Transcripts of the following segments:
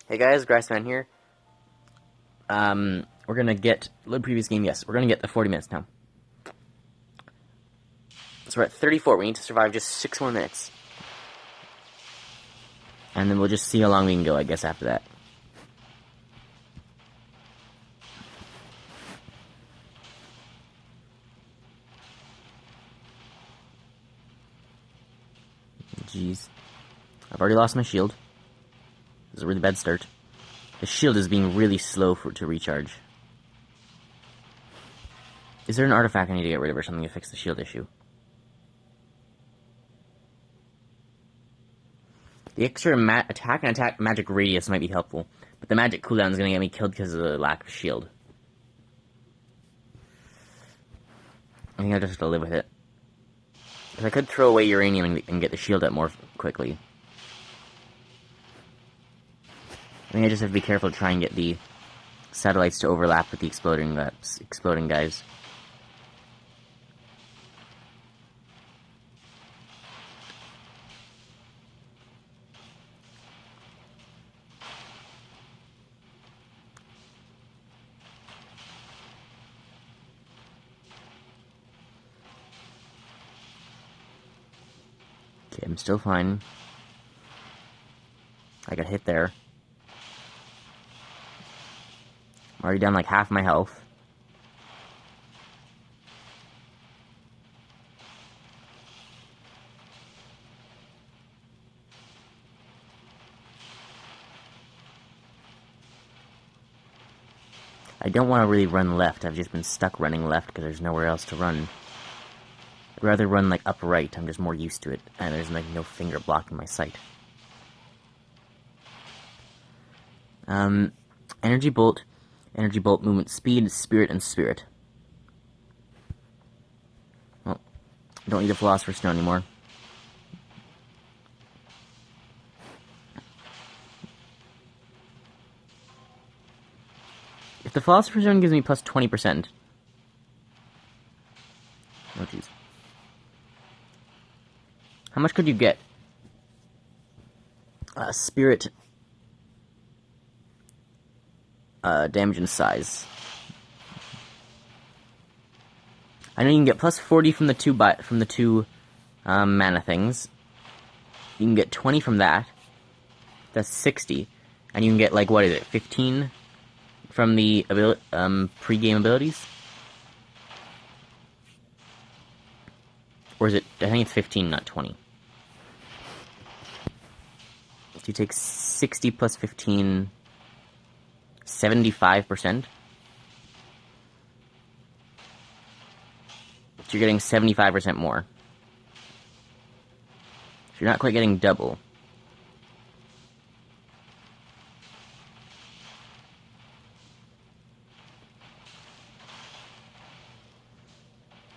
Hey guys, Grassman here. We're gonna get load previous game. Yes, we're gonna get the 40 minutes now. So we're at 34. We need to survive just 6 more minutes, and then we'll just see how long we can go. I guess after that. Jeez, I've already lost my shield. This is a really bad start. The shield is being really slow to recharge. Is there an artifact I need to get rid of or something to fix the shield issue? The extra attack and attack magic radius might be helpful, but the magic cooldown is going to get me killed because of the lack of shield. I think I'll just have to live with it. Because I could throw away uranium and get the shield up more quickly. I think I just have to be careful to try and get the satellites to overlap with the exploding guys. Okay, I'm still fine. I got hit there. I'm already down like half my health. I don't want to really run left. I've just been stuck running left because there's nowhere else to run. I'd rather run like upright. I'm just more used to it, and there's like no finger blocking my sight. Energy bolt, movement speed, spirit, and spirit. Well, don't need a philosopher's stone anymore. If the philosopher's stone gives me plus 20%. Oh jeez. How much could you get? Spirit, damage and size. I know you can get plus 40 from the two mana things. You can get 20 from that. That's 60, and you can get like what is it, 15 from the pre-game abilities, or is it? I think it's 15, not 20. So you take 60 plus 15, 75%. So you're getting 75% more. So you're not quite getting double.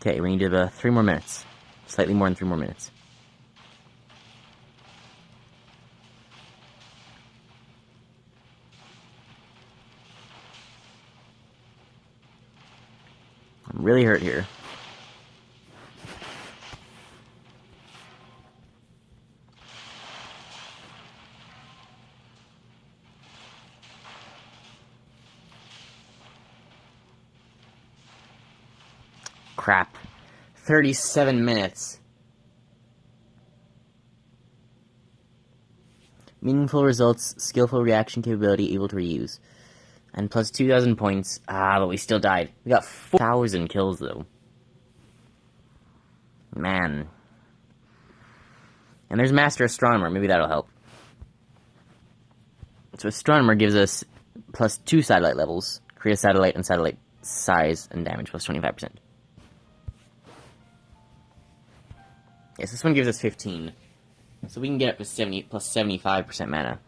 Okay, we need 3 more minutes. Slightly more than 3 more minutes. I'm really hurt here. Crap. 37 minutes. Meaningful results, skillful reaction capability, able to reuse. And plus 2,000 points. Ah, but we still died. We got 4,000 kills, though. Man. And there's Master Astronomer. Maybe that'll help. So Astronomer gives us plus 2 satellite levels. Create a satellite and satellite size and damage plus 25%. Yes, this one gives us 15. So we can get up to 70 plus 75% mana.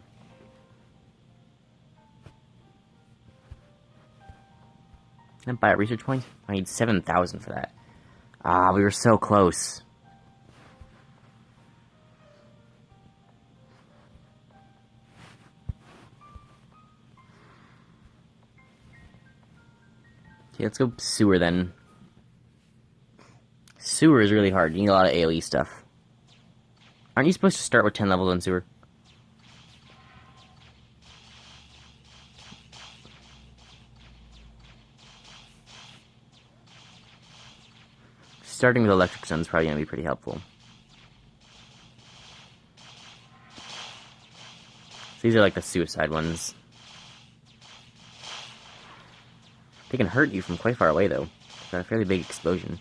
Can I buy a research point? I need 7,000 for that. Ah, we were so close. Okay, let's go sewer then. Sewer is really hard. You need a lot of AoE stuff. Aren't you supposed to start with 10 levels on sewer? starting with Electric Zone is probably going to be pretty helpful. So these are like the suicide ones. They can hurt you from quite far away, though. They've got a fairly big explosion.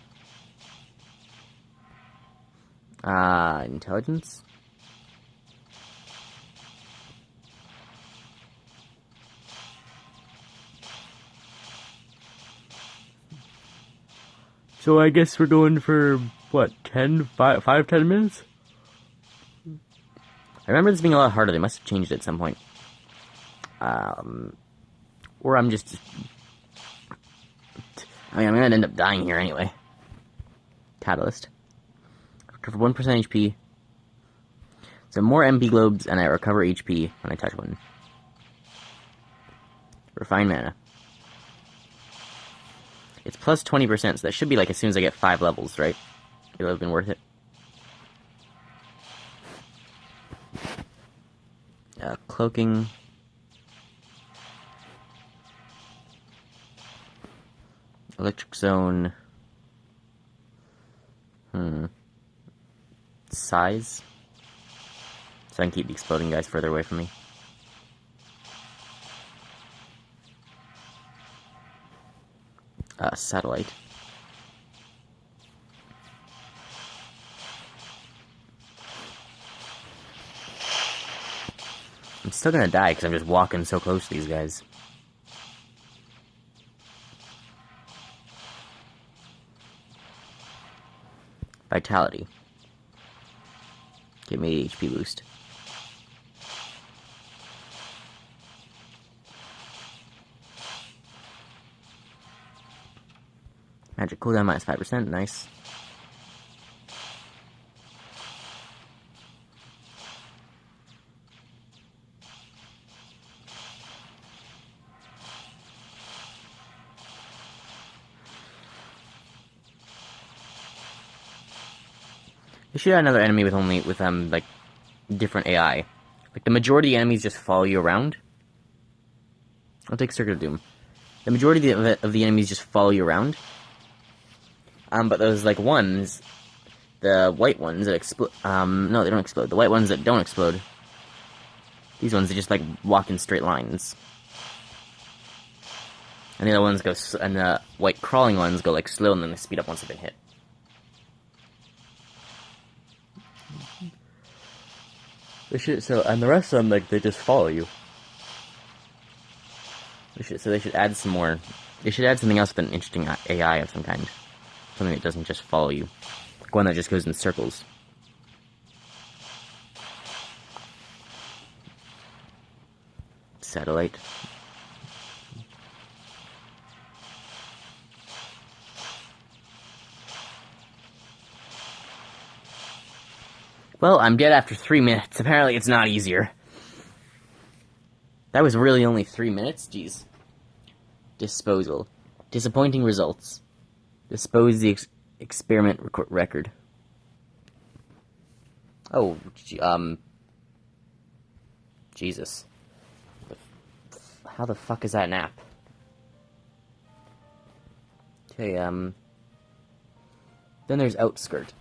Intelligence? So I guess we're going for, what, 10 minutes? I remember this being a lot harder. They must have changed it at some point. Or I'm just... I mean, I'm gonna end up dying here anyway. Catalyst. Recover 1% HP. So more MP globes, and I recover HP when I touch one. Refine mana. It's plus 20%, so that should be like as soon as I get 5 levels, right? It'll have been worth it. Cloaking. Electric Zone. Size. So I can keep the exploding guys further away from me. Satellite. I'm still gonna die because I'm just walking so close to these guys. Vitality. Give me HP boost. Magic cooldown minus 5%, nice. They should have another enemy with like different AI. Like the majority of the enemies just follow you around. I'll take Circuit of Doom. The majority of the enemies just follow you around. But those like ones, the white ones that explode. No, they don't explode. The white ones that don't explode. These ones, they just like walk in straight lines. And the other ones go, and the white crawling ones go like slow, and then they speed up once they've been hit. And the rest of them, like, they just follow you. They should add some more. They should add something else with an interesting AI of some kind. Something that doesn't just follow you. Like one that just goes in circles. Satellite. Well, I'm dead after 3 minutes. Apparently it's not easier. That was really only 3 minutes? Jeez. Disposal. Disappointing results. Dispose the experiment record. Oh, Jesus. How the fuck is that an app? Okay, then there's Outskirt.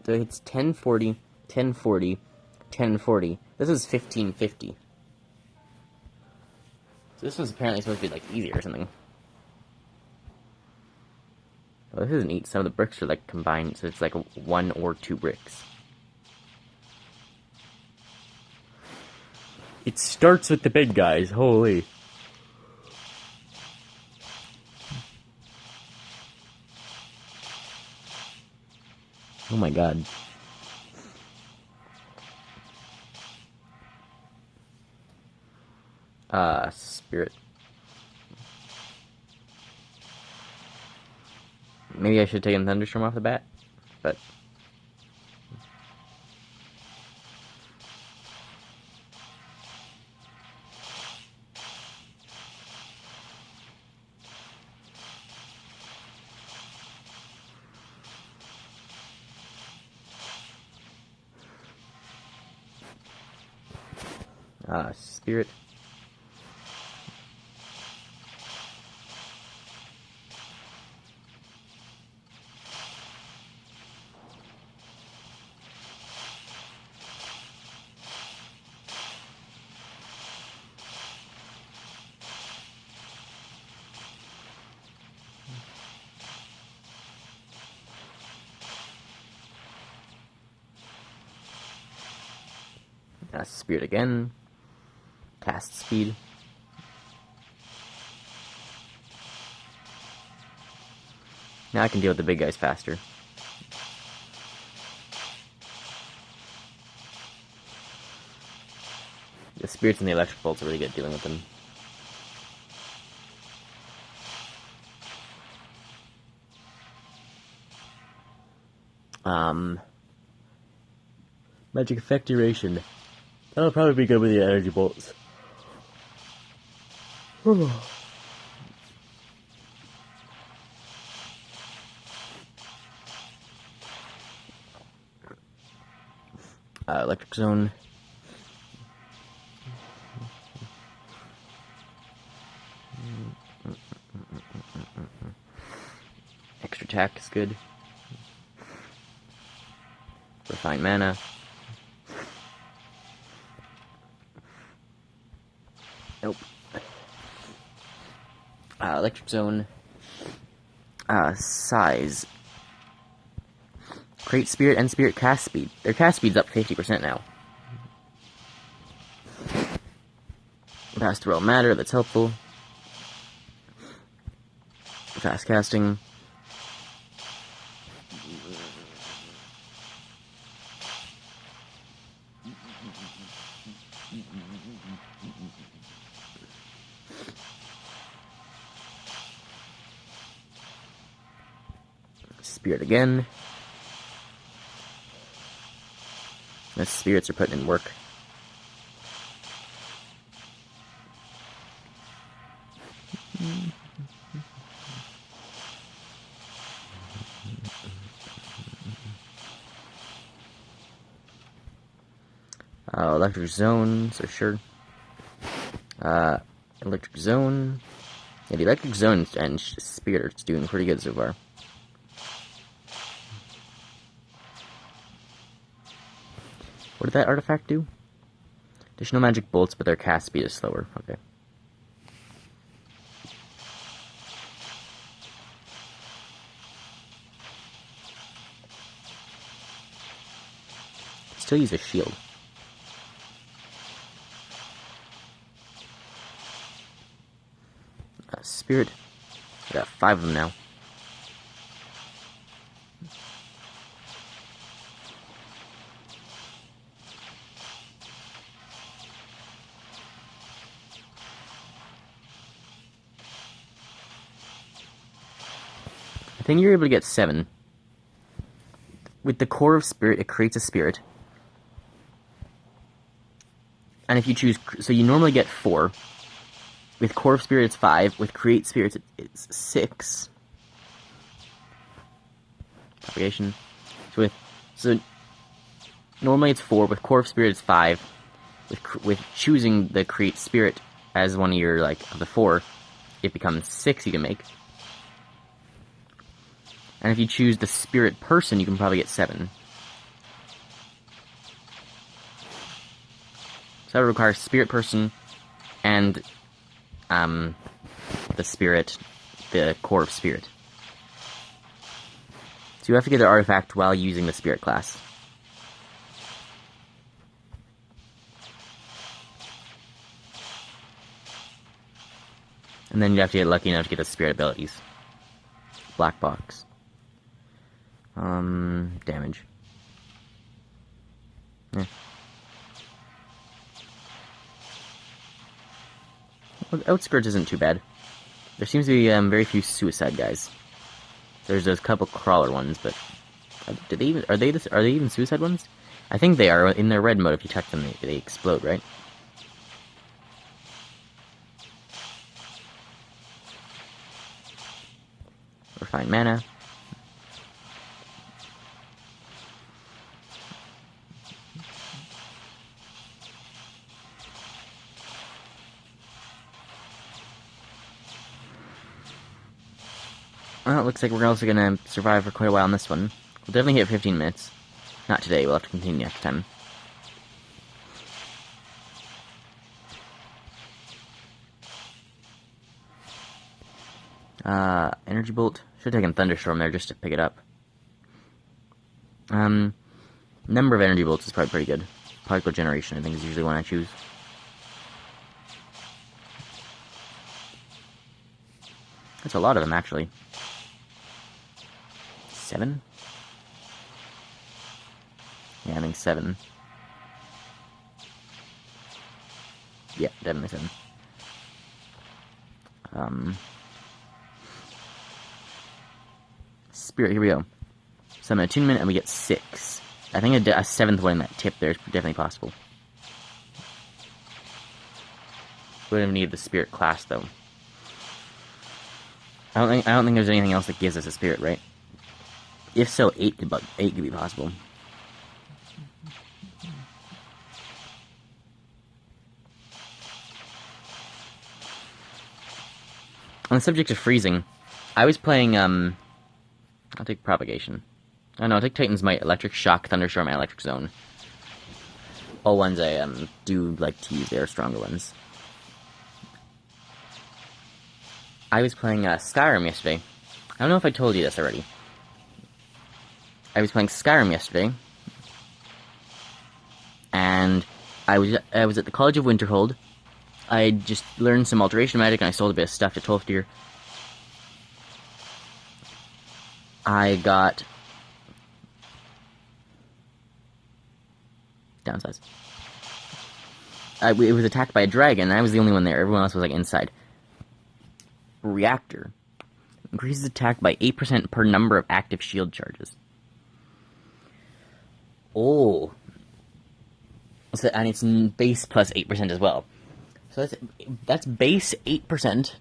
So it's 1040, 1040, 1040. This is 1550. So this one's apparently supposed to be, like, easy or something. Well, this isn't neat. Some of the bricks are, like, combined, so it's, like, 1 or 2 bricks. It starts with the big guys, holy. Oh my god. Spirit. Maybe I should take a Thunderstorm off the bat, but... Spirit. Spirit again. Cast speed. Now I can deal with the big guys faster. The spirits and the electric bolts are really good at dealing with them. Magic effect duration. That'll probably be good with the energy bolts. Electric zone. Extra attack is good. Refined mana. Nope. Electric zone. Size. Create spirit and spirit cast speed. Their cast speed's up 50% now. Pastoral matter, that's helpful. Fast casting. Spirit again. The spirits are putting in work. Electric zone, so sure. Electric zone. Yeah, the electric zone and spirit are doing pretty good so far. What did that artifact do? Additional magic bolts, but their cast speed is slower. Okay. Still use a shield. Spirit. I got 5 of them now. I think you're able to get 7. With the core of spirit, it creates a spirit. And if you choose, so you normally get 4. With core of spirit, it's 5. With create spirits, it's 6. Propagation. So normally it's 4. With core of spirit, it's 5. With choosing the create spirit as one of your of the 4, it becomes 6 you can make. And if you choose the spirit person, you can probably get 7. So that requires spirit person and the spirit, the core of spirit. So you have to get the artifact while using the spirit class. And then you have to get lucky enough to get the spirit abilities. Black box. Damage. Yeah. Well, Outskirts isn't too bad. There seems to be very few suicide guys. There's those couple crawler ones, but are they even suicide ones? I think they are. In their red mode, if you touch them, they explode, right? Refined mana. Well, it looks like we're also gonna survive for quite a while on this one. We'll definitely hit 15 minutes. Not today, we'll have to continue next time. Energy Bolt. Should have taken Thunderstorm there just to pick it up. Number of Energy Bolts is probably pretty good. Particle generation, I think, is usually one I choose. That's a lot of them, actually. 7? Yeah, I think 7. Yeah, definitely 7. Spirit, here we go. Summon attunement, and we get 6. I think a 7th one in that tip there is definitely possible. We don't need the spirit class, though. I don't think there's anything else that gives us a spirit, right? If so, 8 could be possible. On the subject of freezing, I was playing, I'll take Propagation. Oh no, I'll take Titan's Might, Electric Shock, Thunderstorm, and Electric Zone. All ones I, do like to use, they're stronger ones. I was playing, Skyrim yesterday. I don't know if I told you this already. I was playing Skyrim yesterday, and I was at the College of Winterhold. I just learned some alteration magic, and I sold a bit of stuff to Tolfdir. I got downsize. It was attacked by a dragon, and I was the only one there. Everyone else was like inside. Reactor increases attack by 8% per number of active shield charges. Oh, so, and it's base plus 8% as well. So that's base 8%. So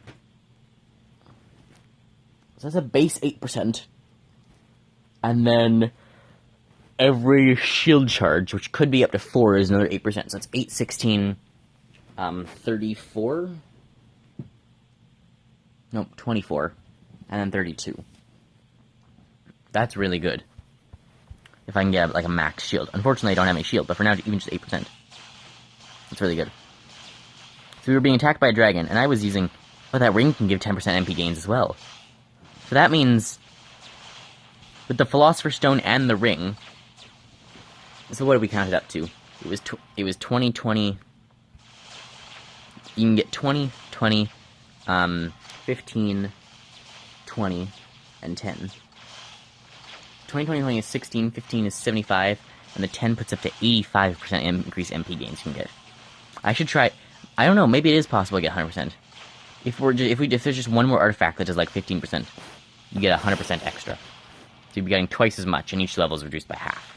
that's a base 8%. And then every shield charge, which could be up to 4, is another 8%. So it's 8, 16, 34? Nope, 24. And then 32. That's really good. If I can get, like, a max shield. Unfortunately, I don't have any shield, but for now, even just 8%. It's really good. So we were being attacked by a dragon, and I was using... Oh, that ring can give 10% MP gains as well. So that means... with the Philosopher's Stone and the ring... So what did we count it up to? It was 20, 20... You can get 20, 20, 15, 20, and 10. 20, 20, 20 is 16, 15 is 75, and the 10 puts up to 85% increased MP gains you can get. I should try... I don't know, maybe it is possible to get 100%. If there's just one more artifact that does like 15%, you get 100% extra. So you'd be getting twice as much, and each level is reduced by half.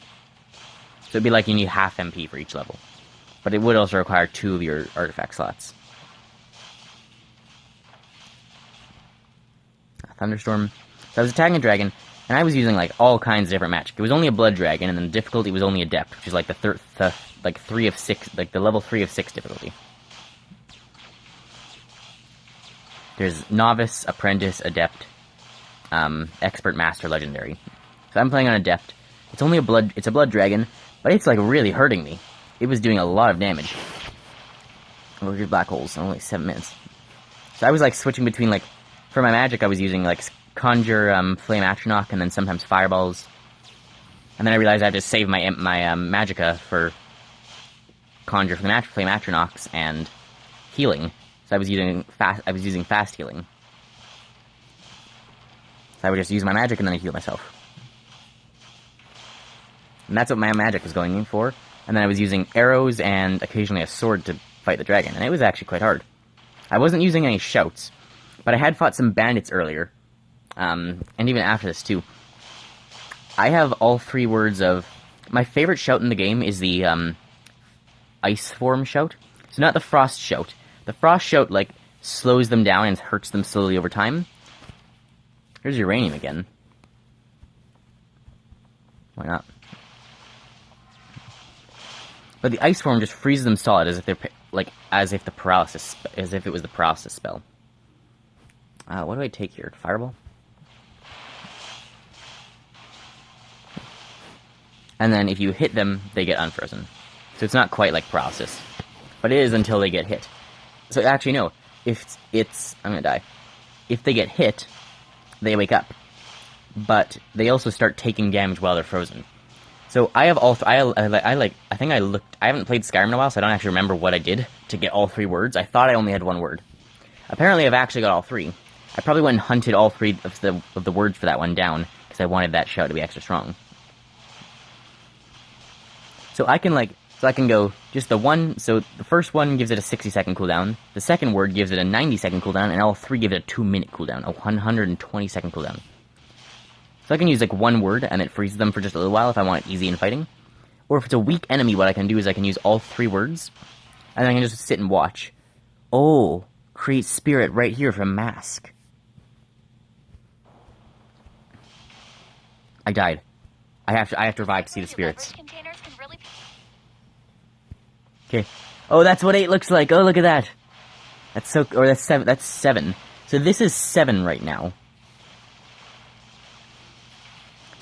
So it'd be like you need half MP for each level. But it would also require 2 of your artifact slots. Thunderstorm. So I was attacking a dragon, and I was using like all kinds of different magic. It was only a blood dragon, and then the difficulty was only adept, which is like the 3 of 6, like the level 3 of 6 difficulty. There's novice, apprentice, adept, expert, master, legendary. So I'm playing on adept. It's only it's a blood dragon, but it's like really hurting me. It was doing a lot of damage. Oh, here's black holes in only 7 minutes. So I was like switching between like, for my magic I was using like conjure, flame atronach, and then sometimes fireballs. And then I realized I had to save my magicka for conjure flame atronachs and healing. So I was using fast healing. So I would just use my magic and then I heal myself. And that's what my magic was going in for. And then I was using arrows and occasionally a sword to fight the dragon. And it was actually quite hard. I wasn't using any shouts. But I had fought some bandits earlier. And even after this too. I have all 3 words of... My favorite shout in the game is the ice form shout. So not the frost shout. The frost shout, like, slows them down and hurts them slowly over time. Here's uranium again. Why not? But the ice form just freezes them solid, as if they're as if it was the paralysis spell. What do I take here? Fireball? And then if you hit them, they get unfrozen. So it's not quite like paralysis, but it is until they get hit. So actually, no. I'm gonna die. If they get hit, they wake up. But they also start taking damage while they're frozen. So I have all. I think I looked. I haven't played Skyrim in a while, so I don't actually remember what I did to get all 3 words. I thought I only had 1 word. Apparently, I've actually got all 3. I probably went and hunted all 3 of the words for that one down because I wanted that shout to be extra strong. So I can go just the one. So the first one gives it a 60-second cooldown. The second word gives it a 90-second cooldown, and all 3 give it a 2-minute cooldown, a 120-second cooldown. So I can use like 1 word, and it freezes them for just a little while if I want it easy in fighting. Or if it's a weak enemy, what I can do is I can use all 3 words, and then I can just sit and watch. Oh, create spirit right here from Mask. I died. I have to revive to see the spirits. Okay. Oh, that's what 8 looks like. Oh, look at that. That's so. Or that's 7. That's 7. So this is 7 right now.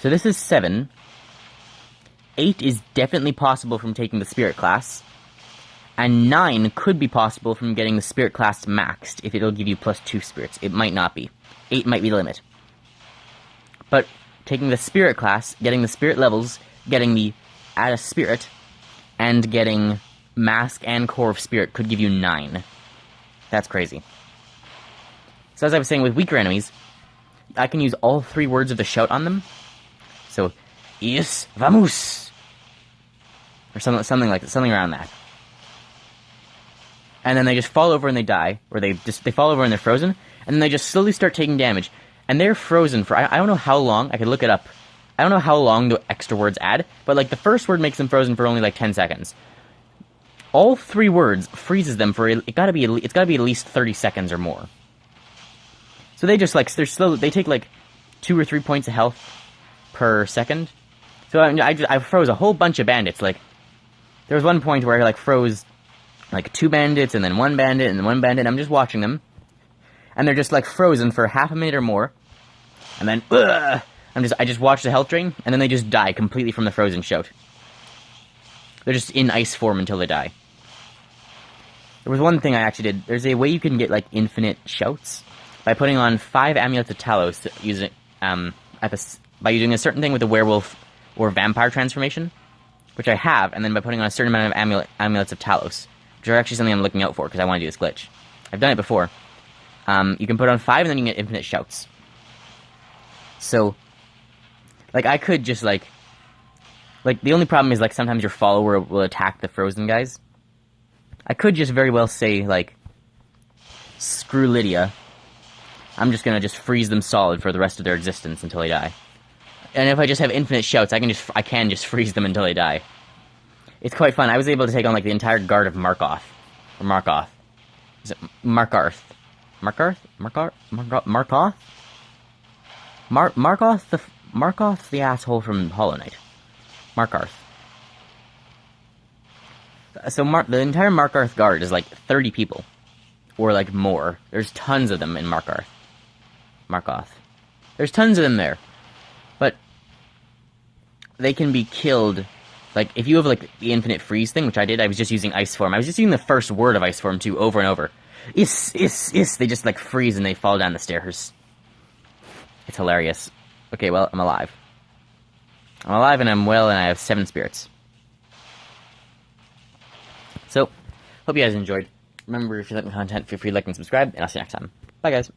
So this is 7. 8 is definitely possible from taking the Spirit class. And 9 could be possible from getting the Spirit class maxed, if it'll give you plus 2 spirits. It might not be. 8 might be the limit. But taking the Spirit class, getting the Spirit levels, getting the Add a Spirit, and getting Mask and Core of Spirit could give you 9. That's crazy. So as I was saying, with weaker enemies, I can use all 3 words of the shout on them. So, Ius Vamos! Or something like that, something around that. And then they just fall over and they die, or they fall over and they're frozen, and then they just slowly start taking damage. And they're frozen for, I don't know how long, I could look it up. I don't know how long the extra words add, but like the first word makes them frozen for only like 10 seconds. All 3 words freezes them for, it's gotta be at least 30 seconds or more. So they just like, they take like 2 or 3 points of health per second. So I froze a whole bunch of bandits. Like, there was one point where I like froze like 2 bandits and then 1 bandit and then 1 bandit, and I'm just watching them. And they're just like frozen for half a minute or more. And then, I just watch the health drain, and then they just die completely from the frozen shout. They're just in ice form until they die. There was one thing I actually did. There's a way you can get like infinite shouts by putting on 5 amulets of Talos using by using a certain thing with a werewolf or vampire transformation, which I have, and then by putting on a certain amount of amulets of Talos, which are actually something I'm looking out for because I want to do this glitch. I've done it before. You can put on 5 and then you can get infinite shouts. So, like, I could just, like, the only problem is, like, sometimes your follower will attack the frozen guys. I could just very well say, like, screw Lydia. I'm just gonna just freeze them solid for the rest of their existence until they die. And if I just have infinite shouts, I can just freeze them until they die. It's quite fun. I was able to take on, like, the entire guard of Markoth. Or Markoth. Is it Markarth? Markoth? Markoth the asshole from Hollow Knight. Markarth. So the entire Markarth guard is like 30 people. Or like more. There's tons of them in Markoth. There's tons of them there. But they can be killed. Like, if you have like the infinite freeze thing, which I did, I was just using ice form. I was just using the first word of ice form too, over and over. Is. They just like freeze and they fall down the stairs. It's hilarious. Okay, well, I'm alive. I'm alive and I'm well and I have 7 spirits. So, hope you guys enjoyed. Remember, if you like my content, feel free to like and subscribe, and I'll see you next time. Bye, guys.